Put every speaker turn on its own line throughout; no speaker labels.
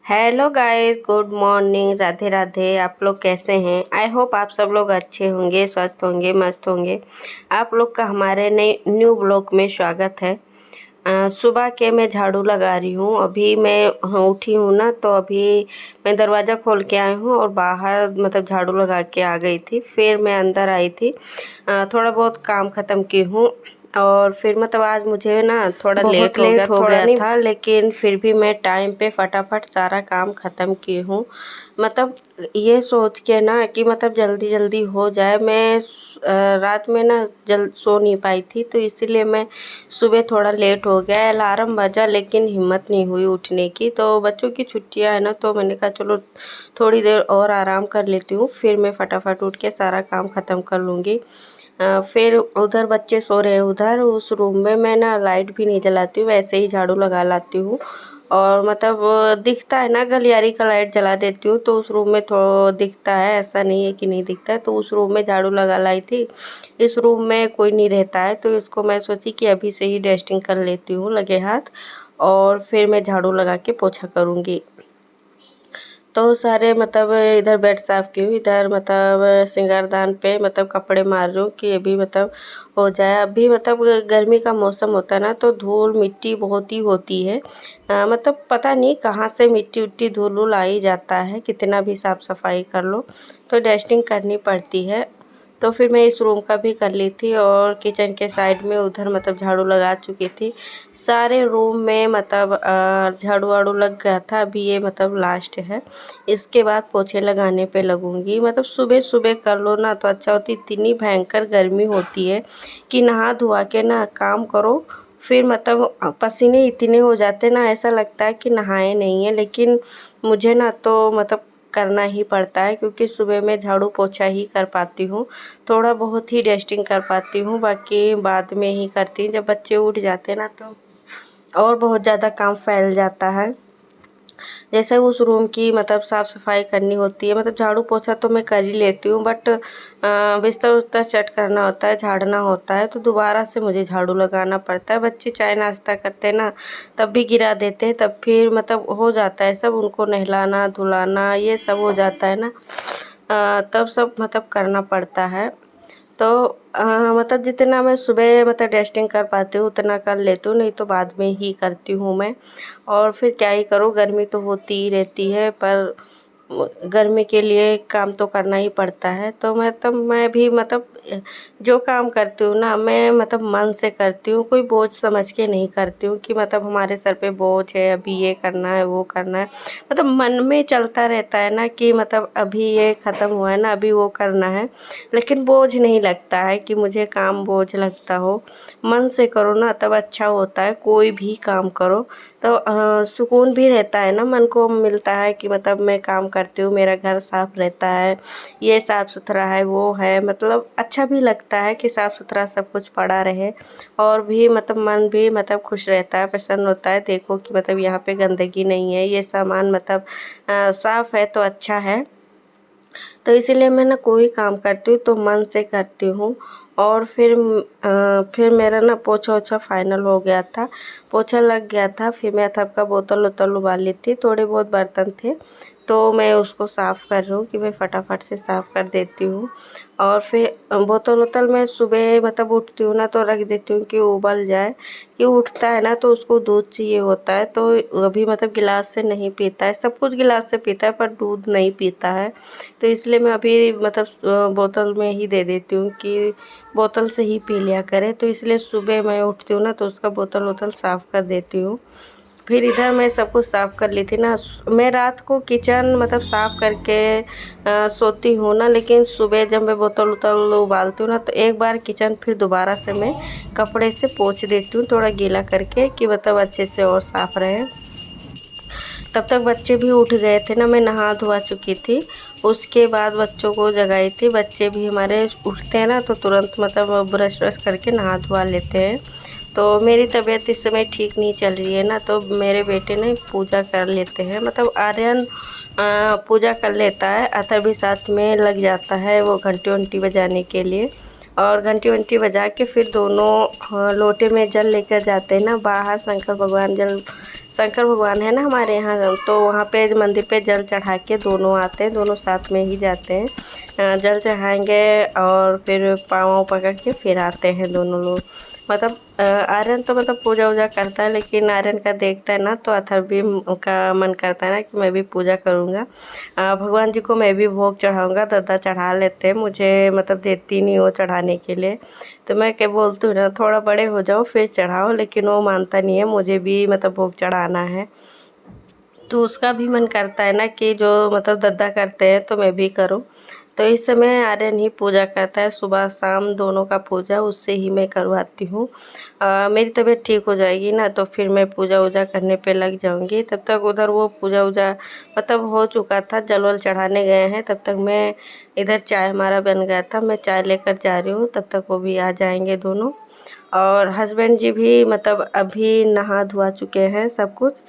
Hello guys, good morning, Radhe Radhe. आप लोग कैसे हैं? आई होप आप सब लोग अच्छे होंगे, स्वस्थ होंगे, मस्त होंगे। आप लोग का हमारे नए न्यू ब्लॉग में स्वागत है। सुबह के मैं झाड़ू लगा रही हूँ। अभी मैं उठी हूँ ना, तो अभी मैं दरवाज़ा खोल के आई हूँ और बाहर मतलब झाड़ू लगा के आ गई थी। फिर मैं अंदर आई थी, थोड़ा बहुत काम ख़त्म की हूँ। और फिर मतलब आज मुझे ना थोड़ा लेट हो गया था, लेकिन फिर भी मैं टाइम पे फटाफट सारा काम ख़त्म की हूँ। मतलब ये सोच के ना कि मतलब जल्दी जल्दी हो जाए। मैं रात में ना जल्द सो नहीं पाई थी, तो इसीलिए मैं सुबह थोड़ा लेट हो गया। अलार्म बजा लेकिन हिम्मत नहीं हुई उठने की। तो बच्चों की छुट्टियां है ना, तो मैंने कहा चलो थोड़ी देर और आराम कर लेती हूँ, फिर मैं फटाफट उठ के सारा काम ख़त्म कर लूँगी। फिर उधर बच्चे सो रहे हैं, उधर उस रूम में मैं ना लाइट भी नहीं जलाती हूँ, वैसे ही झाड़ू लगा लाती हूँ। और मतलब दिखता है ना, गलियारी का लाइट जला देती हूँ तो उस रूम में थोड़ा दिखता है, ऐसा नहीं है कि नहीं दिखता है। तो उस रूम में झाड़ू लगा लाई थी। इस रूम में कोई नहीं रहता है, तो इसको मैं सोची कि अभी से ही डस्टिंग कर लेती हूँ लगे हाथ, और फिर मैं झाड़ू लगा के पोछा करूँगी। तो सारे मतलब इधर बेड साफ़ की हूँ, इधर मतलब सिंगारदान पे मतलब कपड़े मार रही हूँ कि अभी मतलब हो जाए। अभी मतलब गर्मी का मौसम होता है ना, तो धूल मिट्टी बहुत ही होती है। मतलब पता नहीं कहाँ से मिट्टी उट्टी धूल उल आ ही जाता है, कितना भी साफ़ सफाई कर लो तो डस्टिंग करनी पड़ती है। तो फिर मैं इस रूम का भी कर ली थी, और किचन के साइड में उधर मतलब झाड़ू लगा चुकी थी। सारे रूम में मतलब झाड़ू वाड़ू लग गया था। अभी ये मतलब लास्ट है, इसके बाद पोछे लगाने पे लगूंगी। मतलब सुबह सुबह कर लो ना तो अच्छा होती। इतनी भयंकर गर्मी होती है कि नहा धोआ के ना काम करो, फिर मतलब पसीने इतने हो जाते ना, ऐसा लगता है कि नहाए नहीं है। लेकिन मुझे ना तो मतलब करना ही पड़ता है, क्योंकि सुबह में झाड़ू पोछा ही कर पाती हूँ, थोड़ा बहुत ही डस्टिंग कर पाती हूँ, बाकी बाद में ही करती हूँ। जब बच्चे उठ जाते हैं ना, तो और बहुत ज़्यादा काम फैल जाता है। जैसे उस रूम की मतलब साफ़ सफाई करनी होती है। मतलब झाड़ू पोछा तो मैं कर ही लेती हूँ, बट बिस्तर उस्तर सेट करना होता है, झाड़ना होता है, तो दोबारा से मुझे झाड़ू लगाना पड़ता है। बच्चे चाय नाश्ता करते हैं ना, तब भी गिरा देते हैं, तब फिर मतलब हो जाता है सब, उनको नहलाना धुलाना ये सब हो जाता है ना। तब सब मतलब करना पड़ता है। तो मतलब जितना मैं सुबह मतलब डस्टिंग कर पाती हूँ उतना कर लेती हूँ, नहीं तो बाद में ही करती हूँ मैं। और फिर क्या ही करूँ, गर्मी तो होती ही रहती है, पर गर्मी के लिए काम तो करना ही पड़ता है। तो मैं भी मतलब जो काम करती हूँ ना, मैं मतलब मन से करती हूँ, कोई बोझ समझ के नहीं करती हूँ कि मतलब हमारे सर पे बोझ है, अभी ये करना है वो करना है। मतलब मन में चलता रहता है ना कि मतलब अभी ये ख़त्म हुआ है ना, अभी वो करना है, लेकिन बोझ नहीं लगता है कि मुझे काम बोझ लगता हो। मन से करो ना तब अच्छा होता है, कोई भी काम करो तो सुकून भी रहता है ना, मन को मिलता है कि मतलब मैं काम करती हूँ, मेरा घर साफ रहता है, ये साफ़ सुथरा है वो है। मतलब अच्छा भी लगता है कि साफ़ सुथरा सब कुछ पड़ा रहे, और भी मतलब मन भी मतलब खुश रहता है, प्रसन्न होता है। देखो कि मतलब यहाँ पे गंदगी नहीं है, ये सामान मतलब साफ़ है तो अच्छा है। तो इसीलिए मैं ना कोई काम करती हूँ तो मन से करती हूँ। और फिर मेरा ना पोछा ओछा फाइनल हो गया था, पोछा लग गया था। फिर मैं थब का बोतल वोतल उबाल ली थी, थोड़े बहुत बर्तन थे, तो मैं उसको साफ़ कर रही हूँ कि मैं फटाफट से साफ़ कर देती हूँ। और फिर बोतल वोतल मैं सुबह मतलब उठती हूँ ना, तो रख देती हूँ कि उबल जाए। कि उठता है ना तो उसको दूध चाहिए होता है, तो अभी मतलब गिलास से नहीं पीता है, सब कुछ गिलास से पीता है पर दूध नहीं पीता है। तो इसलिए मैं अभी मतलब बोतल में ही दे देती हूँ कि बोतल से ही पी लिया करे। तो इसलिए सुबह मैं उठती हूँ ना, तो उसका बोतल वोतल साफ़ कर देती हूँ। फिर इधर मैं सब कुछ साफ़ कर ली थी ना। मैं रात को किचन मतलब साफ़ करके सोती हूँ ना, लेकिन सुबह जब मैं बोतल वोतल उबालती हूँ ना, तो एक बार किचन फिर दोबारा से मैं कपड़े से पोंछ देती हूँ, थोड़ा गीला करके, कि मतलब अच्छे से और साफ़ रहे। तब तक बच्चे भी उठ गए थे ना, मैं नहा धोआ चुकी थी। उसके बाद बच्चों को जगाई थी। बच्चे भी हमारे उठते हैं ना, तो तुरंत मतलब ब्रश व्रश करके नहा धोआ लेते हैं। तो मेरी तबीयत इस समय ठीक नहीं चल रही है ना, तो मेरे बेटे ने पूजा कर लेते हैं। मतलब आर्यन पूजा कर लेता है, अतः भी साथ में लग जाता है वो घंटी वंटी बजाने के लिए। और घंटी वंटी बजा के फिर दोनों लोटे में जल लेकर जाते हैं ना बाहर, शंकर भगवान जल शंकर भगवान है ना हमारे यहाँ, तो वहाँ पे मंदिर पे जल चढ़ा के दोनों आते हैं, दोनों साथ में ही जाते हैं। जल चढ़ाएंगे और फिर पाँव पकड़ के फिर आते हैं दोनों लोग। मतलब आर्यन तो मतलब पूजा वूजा करता है, लेकिन आर्यन का देखता है ना तो अथर्व भी का मन करता है ना कि मैं भी पूजा करूँगा। भगवान जी को मैं भी भोग चढ़ाऊँगा। दादा चढ़ा लेते हैं, मुझे मतलब देती नहीं वो चढ़ाने के लिए। तो मैं क्या बोलती हूँ ना, थोड़ा बड़े हो जाओ फिर चढ़ाओ, लेकिन वो मानता नहीं है, मुझे भी मतलब भोग चढ़ाना है। तो उसका भी मन करता है ना कि जो मतलब दादा करते हैं तो मैं भी करूं। तो इस समय आर्यन ही पूजा करता है, सुबह शाम दोनों का पूजा उससे ही मैं करवाती हूँ। मेरी तबीयत ठीक हो जाएगी ना तो फिर मैं पूजा वूजा करने पे लग जाऊंगी। तब तक उधर वो पूजा वूजा मतलब हो चुका था, जल वल चढ़ाने गए हैं, तब तक मैं इधर चाय हमारा बन गया था, मैं चाय लेकर जा रही हूँ, तब तक वो भी आ जाएंगे दोनों। और हस्बैंड जी भी मतलब अभी नहा धुआ चुके हैं सब कुछ,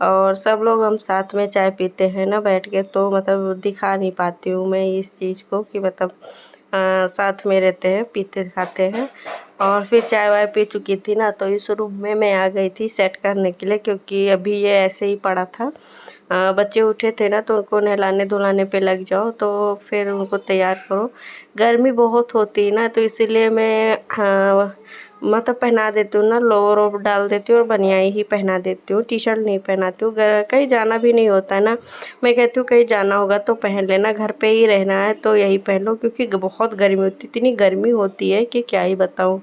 और सब लोग हम साथ में चाय पीते हैं ना बैठ के, तो मतलब दिखा नहीं पाती हूँ मैं इस चीज़ को कि मतलब साथ में रहते हैं, पीते खाते हैं। और फिर चाय वाय पी चुकी थी ना, तो इस रूम में मैं आ गई थी सेट करने के लिए, क्योंकि अभी ये ऐसे ही पड़ा था। बच्चे उठे थे ना तो उनको नहलाने धुलाने पे लग जाओ, तो फिर उनको तैयार करो। गर्मी बहुत होती है ना, तो इसीलिए मैं मतलब पहना देती हूँ ना, लोअर ओवर डाल देती हूँ और बनियाई ही पहना देती हूँ, टी शर्ट नहीं पहनाती हूँ। कहीं जाना भी नहीं होता है ना, मैं कहती हूँ कहीं जाना होगा तो पहन लेना, घर पे ही रहना है तो यही पहन लो, क्योंकि बहुत गर्मी होती, इतनी गर्मी होती है कि क्या ही बताऊँ।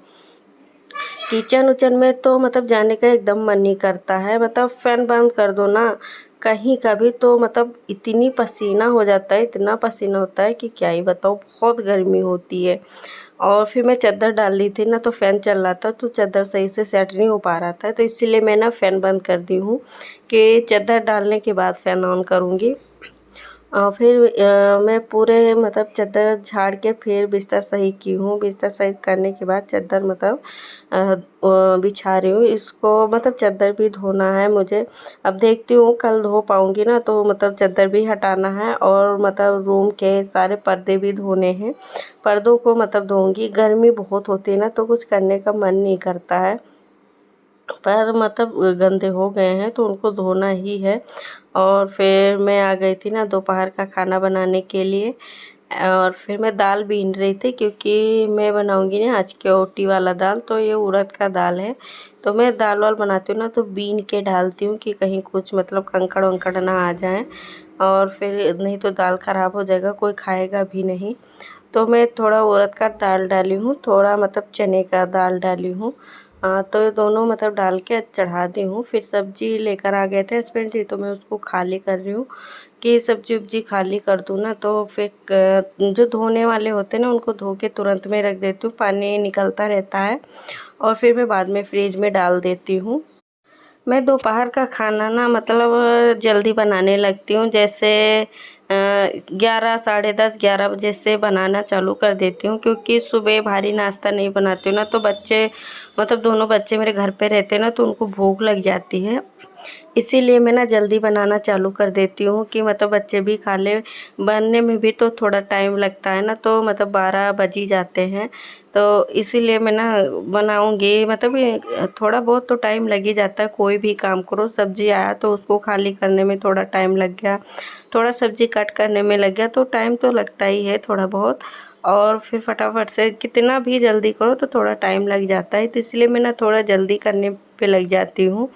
किचन उचन में तो मतलब जाने का एकदम मन नहीं करता है, मतलब फ़ैन बंद कर दो ना कहीं का भी तो मतलब इतनी पसीना हो जाता है, इतना पसीना होता है कि क्या ही बताऊँ, बहुत गर्मी होती है। और फिर मैं चादर डाल ली थी ना तो फ़ैन चल रहा था, तो चादर सही से सेट नहीं हो पा रहा था, तो इसीलिए मैं ना फ़ैन बंद कर दी हूँ कि चादर डालने के बाद फ़ैन ऑन करूँगी। फिर मैं पूरे मतलब चादर झाड़ के फिर बिस्तर सही की हूँ। बिस्तर सही करने के बाद चादर मतलब बिछा रही हूँ इसको, मतलब चादर भी धोना है मुझे। अब देखती हूँ कल धो पाऊँगी ना, तो मतलब चादर भी हटाना है और मतलब रूम के सारे पर्दे भी धोने हैं। पर्दों को मतलब धोऊँगी, गर्मी बहुत होती है ना तो कुछ करने का मन नहीं करता है। पर मतलब गंदे हो गए हैं तो उनको धोना ही है। और फिर मैं आ गई थी ना दोपहर का खाना बनाने के लिए, और फिर मैं दाल बीन रही थी, क्योंकि मैं बनाऊंगी ना आज केवटी वाला दाल, तो ये उड़द का दाल है। तो मैं दाल वाल बनाती हूँ ना तो बीन के डालती हूँ कि कहीं कुछ मतलब कंकड़ वंकड़ ना आ जाए, और फिर नहीं तो दाल ख़राब हो जाएगा, कोई खाएगा भी नहीं। तो मैं थोड़ा उड़द का दाल डाली हूँ, थोड़ा मतलब चने का दाल डाली हूँ। तो ये दोनों मतलब डाल के चढ़ा दी हूँ। फिर सब्जी लेकर आ गए थे हस्बैंड जी, तो मैं उसको खाली कर रही हूँ कि सब्जी उब्जी खाली कर दूँ ना, तो फिर जो धोने वाले होते हैं ना उनको धो के तुरंत में रख देती हूँ, पानी निकलता रहता है, और फिर मैं बाद में फ्रिज में डाल देती हूँ। मैं दोपहर का खाना ना मतलब जल्दी बनाने लगती हूँ, जैसे 11 साढ़े 10 11 बजे से बनाना चालू कर देती हूँ, क्योंकि सुबह भारी नाश्ता नहीं बनाती हूँ ना तो बच्चे मतलब दोनों बच्चे मेरे घर पे रहते हैं ना तो उनको भूख लग जाती है। इसीलिए मैं ना जल्दी बनाना चालू कर देती हूँ कि मतलब बच्चे भी खा ले। बनने में भी तो थोड़ा टाइम लगता है ना, तो मतलब 12 बज ही जाते हैं, तो इसीलिए मैं ना बनाऊँगी। मतलब ये थोड़ा बहुत तो टाइम लग ही जाता है, कोई भी काम करो। सब्जी आया तो उसको खाली करने में थोड़ा टाइम लग गया, थोड़ा सब्जी कट करने में लग गया, तो टाइम तो लगता ही है थोड़ा बहुत। और फिर फटाफट से कितना भी जल्दी करो तो थोड़ा टाइम लग जाता है, तो इसलिए मैं ना थोड़ा जल्दी करने पे लग जाती हूँ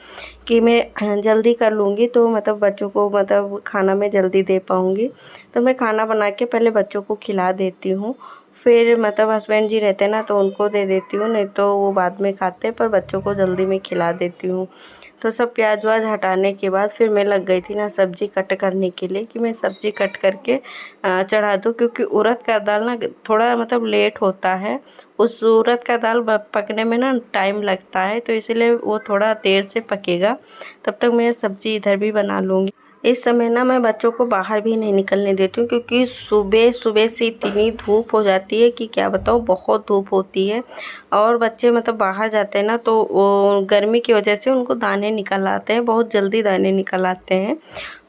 कि मैं जल्दी कर लूँगी तो मतलब बच्चों को मतलब खाना मैं जल्दी दे पाऊँगी। तो मैं खाना बना के पहले बच्चों को खिला देती हूँ, फिर मतलब हस्बैंड जी रहते हैं ना तो उनको दे देती हूँ, नहीं तो वो बाद में खाते हैं, पर बच्चों को जल्दी मैं खिला देती हूँ। तो सब प्याज व्याज हटाने के बाद फिर मैं लग गई थी ना सब्ज़ी कट करने के लिए कि मैं सब्ज़ी कट करके चढ़ा दूँ, क्योंकि उड़द का दाल ना थोड़ा मतलब लेट होता है, उस उड़द का दाल पकने में ना टाइम लगता है, तो इसीलिए वो थोड़ा देर से पकेगा। तब तक मैं सब्ज़ी इधर भी बना लूँगी। इस समय ना मैं बच्चों को बाहर भी नहीं निकलने देती हूँ, क्योंकि सुबह सुबह से इतनी धूप हो जाती है कि क्या बताऊँ, बहुत धूप होती है। और बच्चे मतलब बाहर जाते हैं ना तो वो गर्मी की वजह से उनको दाने निकल आते हैं, बहुत जल्दी दाने निकल आते हैं।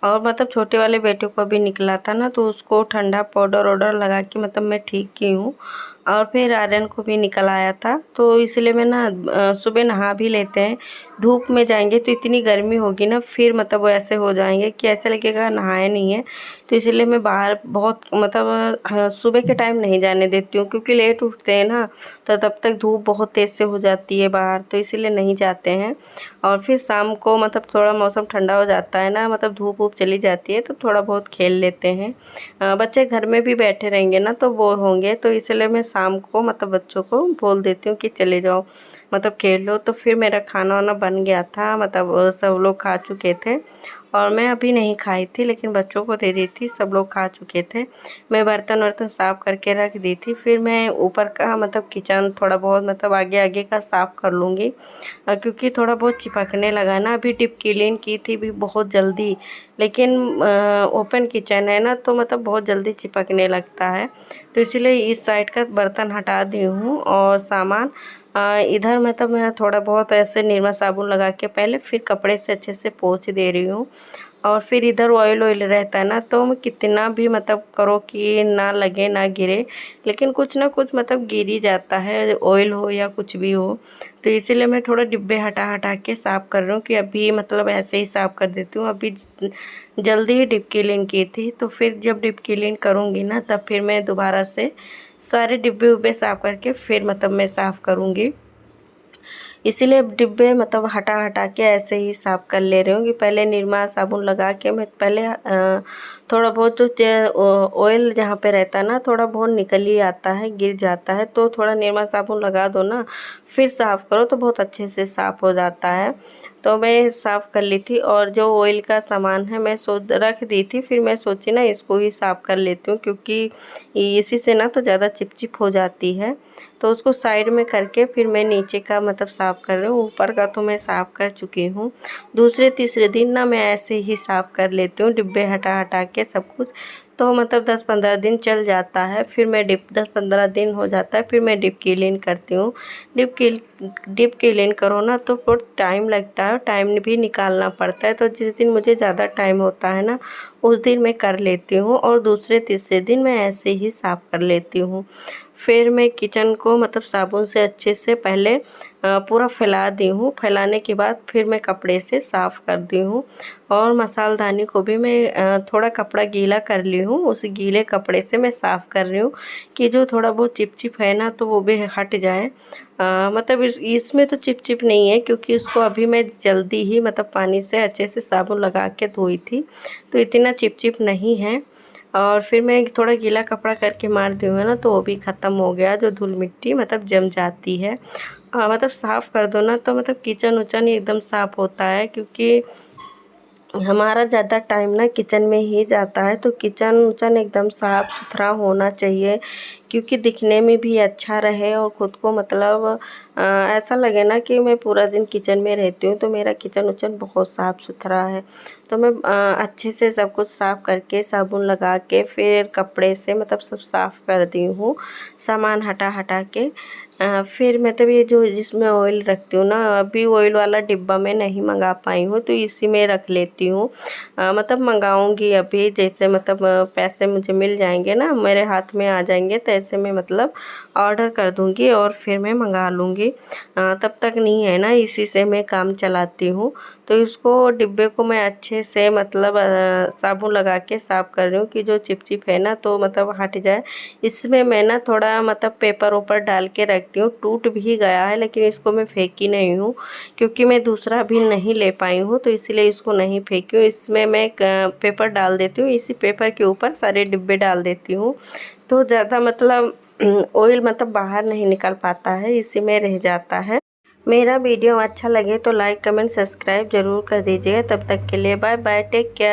और मतलब छोटे वाले बेटे को अभी निकला था ना, तो उसको ठंडा पाउडर वाउडर लगा के मतलब मैं ठीक की हूँ। और फिर आर्यन को भी निकल आया था, तो इसलिए मैं ना सुबह नहा भी लेते हैं। धूप में जाएंगे तो इतनी गर्मी होगी ना, फिर मतलब वो ऐसे हो जाएंगे कि ऐसा लगेगा नहाया नहीं है। तो इसलिए मैं बाहर बहुत मतलब सुबह के टाइम नहीं जाने देती हूँ, क्योंकि लेट उठते हैं ना, तो तब तक धूप बहुत तेज़ से हो जाती है बाहर, तो इसीलिए नहीं जाते हैं। और फिर शाम को मतलब थोड़ा मौसम ठंडा हो जाता है ना, मतलब धूप वूप चली जाती है, तो थोड़ा बहुत खेल लेते हैं। बच्चे घर में भी बैठे रहेंगे ना तो बोर होंगे, तो इसलिए मैं शाम को मतलब बच्चों को बोल देती हूँ कि चले जाओ, मतलब खेल लो। तो फिर मेरा खाना वाना बन गया था, मतलब सब लोग खा चुके थे और मैं अभी नहीं खाई थी, लेकिन बच्चों को दे दी थी, सब लोग खा चुके थे। मैं बर्तन वर्तन साफ़ करके रख दी थी। फिर मैं ऊपर का मतलब किचन थोड़ा बहुत मतलब आगे आगे का साफ़ कर लूँगी, क्योंकि थोड़ा बहुत चिपकने लगा ना। अभी डीप क्लीन की थी भी बहुत जल्दी, लेकिन ओपन किचन है ना, तो मतलब बहुत जल्दी चिपकने लगता है। तो इसीलिए इस साइड का बर्तन हटा दी हूँ और सामान इधर मतलब मैं थोड़ा बहुत ऐसे निरमा साबुन लगा के पहले फिर कपड़े से अच्छे से पोंछ दे रही हूँ। और फिर इधर ऑयल ऑयल रहता है ना, तो मैं कितना भी मतलब करो कि ना लगे ना गिरे, लेकिन कुछ ना कुछ मतलब गिर ही जाता है, ऑयल हो या कुछ भी हो। तो इसीलिए मैं थोड़ा डिब्बे हटा हटा के साफ़ कर रही हूँ कि अभी मतलब ऐसे ही साफ़ कर देती हूँ। अभी जल्दी ही डीप क्लीन की थी, तो फिर जब डीप क्लीन करूँगी ना, तब फिर मैं दोबारा से सारे डिब्बे उब्बे साफ़ करके फिर मतलब मैं साफ़ करूँगी। इसीलिए डिब्बे मतलब हटा हटा के ऐसे ही साफ़ कर ले रही हूँ कि पहले निरमा साबुन लगा के मैं पहले थोड़ा बहुत जो ऑयल जहाँ पे रहता है ना, थोड़ा बहुत निकल ही आता है, गिर जाता है, तो थोड़ा निरमा साबुन लगा दो ना, फिर साफ़ करो तो बहुत अच्छे से साफ़ हो जाता है। तो मैं साफ़ कर ली थी और जो ऑयल का सामान है मैं रख दी थी, फिर मैं सोची ना इसको ही साफ़ कर लेती हूँ, क्योंकि इसी से ना तो ज़्यादा चिपचिप हो जाती है। तो उसको साइड में करके फिर मैं नीचे का मतलब साफ़ कर रही हूँ, ऊपर का तो मैं साफ़ कर चुकी हूँ। दूसरे तीसरे दिन ना मैं ऐसे ही साफ़ कर लेती हूँ, डिब्बे हटा हटा के सब कुछ, तो मतलब 10-15 दिन चल जाता है। फिर मैं 10-15 दिन हो जाता है, फिर मैं डीप क्लीन करती हूँ। डीप क्लीन करो ना तो बहुत टाइम लगता है, टाइम भी निकालना पड़ता है। तो जिस दिन मुझे ज़्यादा टाइम होता है ना, उस दिन मैं कर लेती हूँ और दूसरे तीसरे दिन मैं ऐसे ही साफ़ कर लेती हूँ। फिर मैं किचन को मतलब साबुन से अच्छे से पहले पूरा फैला दी हूँ। फैलाने के बाद फिर मैं कपड़े से साफ़ कर दी हूँ और मसालदानी को भी मैं थोड़ा कपड़ा गीला कर ली हूँ। उस गीले कपड़े से मैं साफ़ कर रही हूँ कि जो थोड़ा बहुत चिपचिप है ना, तो वो भी हट जाए। मतलब इसमें तो चिपचिप नहीं है, क्योंकि उसको अभी मैं जल्दी ही मतलब पानी से अच्छे से साबुन लगा के धोई थी, तो इतना चिपचिप नहीं है। और फिर मैं थोड़ा गीला कपड़ा करके मार दी हूँ ना, तो वो भी ख़त्म हो गया, जो धूल मिट्टी मतलब जम जाती है। मतलब साफ़ कर दो ना, तो मतलब किचन उचन एकदम साफ़ होता है, क्योंकि हमारा ज़्यादा टाइम ना किचन में ही जाता है। तो किचन उचन एकदम साफ़ सुथरा होना चाहिए, क्योंकि दिखने में भी अच्छा रहे और ख़ुद को मतलब ऐसा लगे ना कि मैं पूरा दिन किचन में रहती हूँ। तो मेरा किचन उचन बहुत साफ़ सुथरा है। तो मैं अच्छे से सब कुछ साफ़ करके साबुन लगा के फिर कपड़े से मतलब सब साफ़ कर दी हूँ, सामान हटा हटा के। फिर मतलब ये जो जिसमें ऑयल रखती हूँ ना, अभी ऑयल वाला डिब्बा मैं नहीं मंगा पाई हूँ, तो इसी में रख लेती हूँ। मतलब मंगाऊंगी अभी, जैसे मतलब पैसे मुझे मिल जाएंगे ना, मेरे हाथ में आ जाएंगे, तो ऐसे में मतलब ऑर्डर कर दूंगी और फिर मैं मंगा लूँगी। तब तक नहीं है ना, इसी से मैं काम चलाती हूँ। तो इसको डिब्बे को मैं अच्छे से मतलब साबुन लगा के साफ़ कर रही हूँ कि जो चिपचिप है ना, तो मतलब हट जाए। इसमें मैं ना थोड़ा मतलब पेपर ऊपर डाल के रखती हूँ, टूट भी गया है, लेकिन इसको मैं फेंकी नहीं हूँ, क्योंकि मैं दूसरा भी नहीं ले पाई हूँ, तो इसलिए इसको नहीं फेंकी हूँ। इसमें मैं पेपर डाल देती हूँ, इसी पेपर के ऊपर सारे डिब्बे डाल देती हूँ, तो ज़्यादा मतलब ऑयल मतलब बाहर नहीं निकल पाता है, इसी में रह जाता है। मेरा वीडियो अच्छा लगे तो लाइक कमेंट सब्सक्राइब ज़रूर कर दीजिएगा। तब तक के लिए बाय बाय, टेक केयर।